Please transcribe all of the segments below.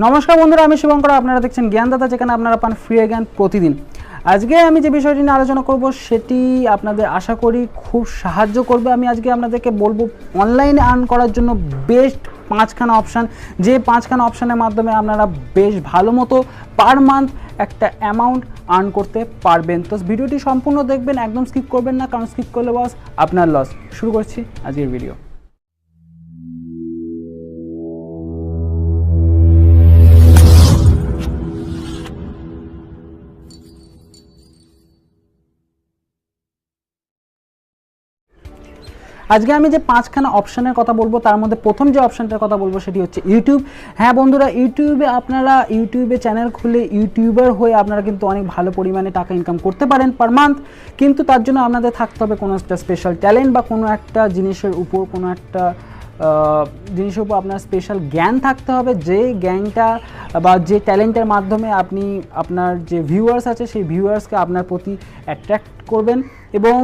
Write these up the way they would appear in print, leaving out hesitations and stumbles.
নমস্কার বন্ধুরা, আমি শিবঙ্কর। আপনারা দেখছেন জ্ঞান দাতা, যেখানে আপনারা পান ফ্রি জ্ঞান প্রতিদিন। আজকে আমি যে বিষয়টি নিয়ে আলোচনা করব সেটি আপনাদের আশা করি খুব সাহায্য করবে। আমি আজকে আপনাদেরকে বলবো অনলাইনে আর্ন করার জন্য বেস্ট 5খানা অপশান, যে 5খানা অপশানের মাধ্যমে আপনারা বেশ ভালো মতো পার মান্থ একটা অ্যামাউন্ট আর্ন করতে পারবেন। তো ভিডিওটি সম্পূর্ণ দেখবেন, একদম স্কিপ করবেন না, কারণ স্কিপ করলে বস আপনার লস। শুরু করছি আজকের ভিডিও। আজকে আমি যে 5খানা অপশানের কথা বলবো তার মধ্যে প্রথম যে অপশানটার কথা বলবো সেটি হচ্ছে ইউটিউব। হ্যাঁ বন্ধুরা, ইউটিউবে আপনারা ইউটিউবে চ্যানেল খুলে ইউটিউবার হয়ে আপনারা কিন্তু অনেক ভালো পরিমাণে টাকা ইনকাম করতে পারেন পার মান্থ। কিন্তু তার জন্য আপনাদের থাকতে হবে কোনো একটা স্পেশাল ট্যালেন্ট বা কোনো একটা জিনিসের উপর জিনিসের উপর আপনার স্পেশাল জ্ঞান থাকতে হবে, যে জ্ঞানটা বা যে ট্যালেন্টের মাধ্যমে আপনি আপনার যে ভিউয়ার্স আছে সেই ভিউয়ার্সকে আপনার প্রতি অ্যাট্রাক্ট করবেন। এবং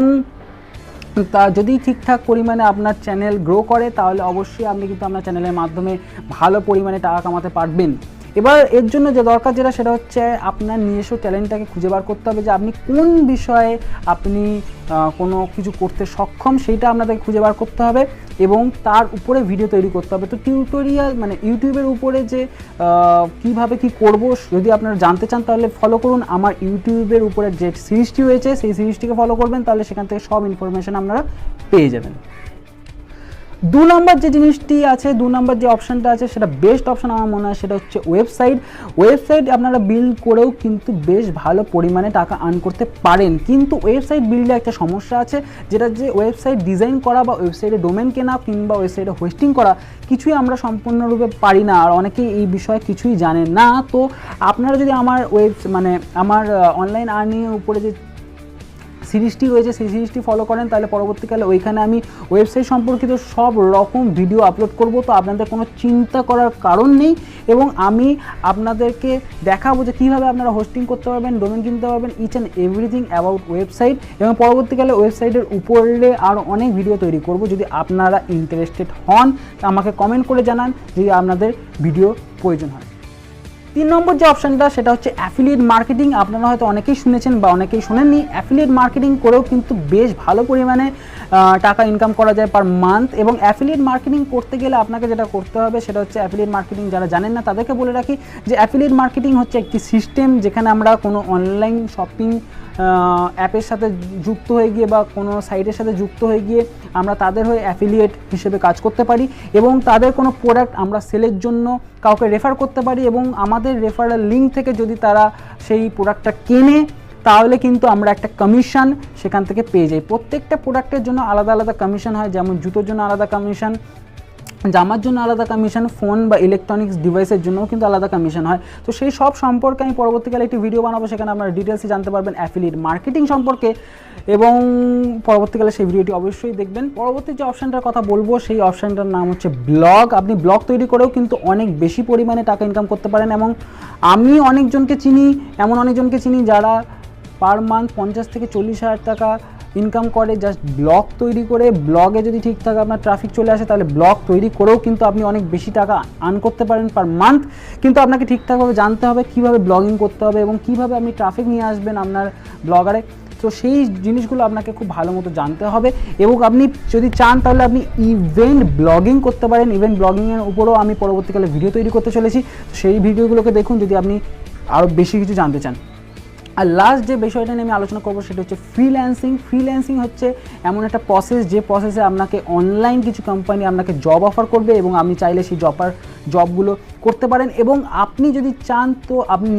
তা যদি ঠিকঠাক পরিমাণে আপনার চ্যানেল গ্রো করে তাহলে অবশ্যই আপনি কিন্তু আপনার চ্যানেলের মাধ্যমে ভালো পরিমাণে টাকা কামাতে পারবেন। এবার এর জন্য যে দরকার সেটা হচ্ছে আপনার নিজস্ব ট্যালেন্টটাকে খুঁজে বার করতে হবে, যে আপনি কোন বিষয়ে আপনি কোনো কিছু করতে সক্ষম সেইটা আপনাদেরকে খুঁজে বার করতে হবে এবং তার উপরে ভিডিও তৈরি করতে হবে। তো টিউটোরিয়াল মানে ইউটিউবের উপরে যে কিভাবে কি করব যদি আপনারা জানতে চান তাহলে ফলো করুন আমার ইউটিউবের উপরে যে সিরিজটি রয়েছে সেই সিরিজটিকে ফলো করবেন, তাহলে সেখান থেকে সব ইনফরমেশান আপনারা পেয়ে যাবেন। 2 নম্বর যে জিনিসটি আছে, 2 নম্বর যে অপশানটা আছে সেটা বেস্ট অপশান আমার মনে হয়, সেটা হচ্ছে ওয়েবসাইট আপনারা বিল্ড করেও কিন্তু বেশ ভালো পরিমাণে টাকা আর্ন করতে পারেন। কিন্তু ওয়েবসাইট বিল্ডে একটা সমস্যা আছে, যেটা যে ওয়েবসাইট ডিজাইন করা বা ওয়েবসাইটে ডোমেন কেনা কিংবা ওয়েবসাইটে হোস্টিং করা কিছুই আমরা সম্পূর্ণরূপে পারি না, আর অনেকেই এই বিষয়ে কিছুই জানেন না। তো আপনারা যদি আমার আমার অনলাইন আর্নিংয়ের উপরে যে সিরিজটি রয়েছে সেই সিরিজটি ফলো করেন তাহলে পরবর্তীকালে ওইখানে আমি ওয়েবসাইট সম্পর্কিত সব রকম ভিডিও আপলোড করব। তো আপনাদের কোনো চিন্তা করার কারণ নেই এবং আমি আপনাদেরকে দেখাবো যে কীভাবে আপনারা হোস্টিং করতে পারবেন, ডোমেন কিনতে পারবেন, each and everything about website. এবং পরবর্তীকালে ওয়েবসাইটের উপরে আরও অনেক ভিডিও তৈরি করব। যদি আপনারা ইন্টারেস্টেড হন আমাকে কমেন্ট করে জানান যদি আপনাদের ভিডিও প্রয়োজন হয়। 3 নম্বর যে অপশানটা সেটা হচ্ছে অ্যাফিলিয়েট মার্কেটিং। আপনারা হয়তো অনেকেই শুনেছেন বা অনেকেই শোনেননি। অ্যাফিলিয়েট মার্কেটিং করেও কিন্তু বেশ ভালো পরিমাণে টাকা ইনকাম করা যায় পার মান্থ। এবং অ্যাফিলিয়েট মার্কেটিং করতে গেলে আপনাকে যেটা করতে হবে সেটা হচ্ছে, অ্যাফিলিয়েট মার্কেটিং যারা জানেন না তাদেরকে বলে রাখি যে অ্যাফিলিয়েট মার্কেটিং হচ্ছে একটি সিস্টেম যেখানে আমরা কোনো অনলাইন শপিং অ্যাপের সাথে যুক্ত হয়ে গিয়ে বা কোনো সাইটের সাথে যুক্ত হয়ে গিয়ে আমরা তাদের হয়ে অ্যাফিলিয়েট হিসেবে কাজ করতে পারি এবং তাদের কোনো প্রোডাক্ট আমরা সেলের জন্য কাউকে রেফার করতে পারি এবং আমাদের রেফারেল লিঙ্ক থেকে যদি তারা সেই প্রোডাক্টটা কেনে তাহলে কিন্তু আমরা একটা কমিশন সেখান থেকে পেয়ে যাই। প্রত্যেকটা প্রোডাক্টের জন্য আলাদা আলাদা কমিশন হয়, যেমন জুতোর জন্য আলাদা কমিশন, জামার জন্য আলাদা কমিশন, ফোন বা ইলেকট্রনিক্স ডিভাইসের জন্যও কিন্তু আলাদা কমিশন হয়। তো সেই সব সম্পর্কে আমি পরবর্তীকালে একটি ভিডিও বানাবো, সেখানে আপনারা ডিটেলসে জানতে পারবেন অ্যাফিলিয়েট মার্কেটিং সম্পর্কে এবং পরবর্তীকালে সেই ভিডিওটি অবশ্যই দেখবেন। পরবর্তী যে অপশানটার কথা বলবো সেই অপশানটার নাম হচ্ছে ব্লগ। আপনি ব্লগ তৈরি করেও কিন্তু অনেক বেশি পরিমাণে টাকা ইনকাম করতে পারেন এবং আমি এমন অনেকজনকে চিনি যারা পার মান্থ 50 থেকে 40 হাজার টাকা ইনকাম করে জাস্ট ব্লগ তৈরি করে। ব্লগে যদি ঠিকঠাক আপনার ট্রাফিক চলে আসে তাহলে ব্লগ তৈরি করেও কিন্তু আপনি অনেক বেশি টাকা আর্ন করতে পারেন পার মান্থ। কিন্তু আপনাকে ঠিকঠাকভাবে জানতে হবে কীভাবে ব্লগিং করতে হবে এবং কীভাবে আপনি ট্রাফিক নিয়ে আসবেন আপনার ব্লগারে। তো সেই জিনিসগুলো আপনাকে খুব ভালো মতো জানতে হবে এবং আপনি যদি চান তাহলে আপনি ইভেন্ট ব্লগিং করতে পারেন। ইভেন্ট ব্লগিংয়ের উপরেও আমি পরবর্তীকালে ভিডিও তৈরি করতে চলেছি, সেই ভিডিওগুলোকে দেখুন যদি আপনি আরও বেশি কিছু জানতে চান। আর লাস্ট যে বিষয়টা নিয়ে আমি আলোচনা করবো সেটা হচ্ছে ফ্রিল্যান্সিং হচ্ছে এমন একটা প্রসেস যে প্রসেসে আপনাকে অনলাইন কিছু কোম্পানি আপনাকে জব অফার করবে এবং আপনি চাইলে সেই জবগুলো করতে পারেন এবং আপনি যদি চান তো আপনি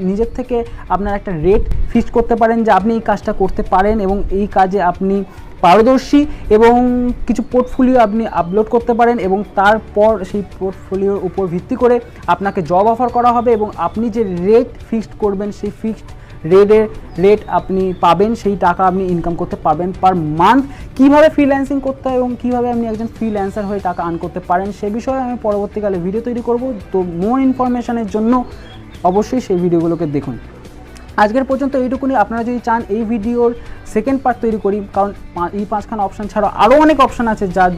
নিজের থেকে আপনার একটা রেট ফিক্স করতে পারেন যে আপনি এই কাজটা করতে পারেন এবং এই কাজে আপনি পারদর্শী এবং কিছু পোর্টফোলিও আপনি আপলোড করতে পারেন এবং তারপর সেই পোর্টফোলিওর উপর ভিত্তি করে আপনাকে জব অফার করা হবে এবং আপনি যে রেট ফিক্সড করবেন সেই ফিক্সড রেট আপনি পাবেন, সেই টাকা আপনি ইনকাম করতে পারবেন পার মান্থ। কীভাবে ফ্রিল্যান্সিং করতে হয় এবং কীভাবে আপনি একজন ফ্রিল্যান্সার হয়ে টাকা আর্ন করতে পারেন সে বিষয়ে আমি পরবর্তীকালে ভিডিও তৈরি করব। তো মোর ইনফরমেশনের জন্য অবশ্যই সেই ভিডিওগুলোকে দেখুন। আজকের পর্যন্ত এইটুকুনি। আপনারা যদি চান এই ভিডিওর সেকেন্ড পার্ট তৈরি করি, কারণ এই 5খানা অপশান ছাড়াও আরও অনেক অপশান আছে যার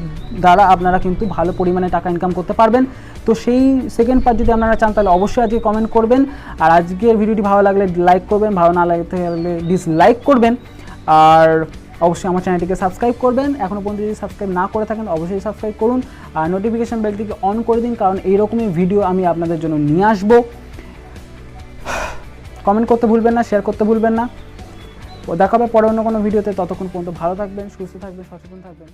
দ্বারা আপনারা কিন্তু ভালো পরিমাণে টাকা ইনকাম করতে পারবেন। তো সেই সেকেন্ড পার্ট যদি আপনারা চান তাহলে অবশ্যই আজকে কমেন্ট করবেন। আর আজকের ভিডিওটি ভালো লাগলে লাইক করবেন, ভালো না লাগতে হলে ডিসলাইক করবেন। আর অবশ্যই আমার চ্যানেলটিকে সাবস্ক্রাইব করবেন। এখনও পর্যন্ত যদি সাবস্ক্রাইব না করে থাকেন অবশ্যই সাবস্ক্রাইব করুন, আর নোটিফিকেশান বেলটিকে অন করে দিন, কারণ এইরকমই ভিডিও আমি আপনাদের জন্য নিয়ে আসবো। কমেন্ট করতে ভুলবেন না, শেয়ার করতে ভুলবেন না। দেখা হবে পরে অন্য কোনো ভিডিওতে। ততক্ষণ পর্যন্ত ভালো থাকবেন, সুস্থ থাকবেন, সচেতন থাকবেন।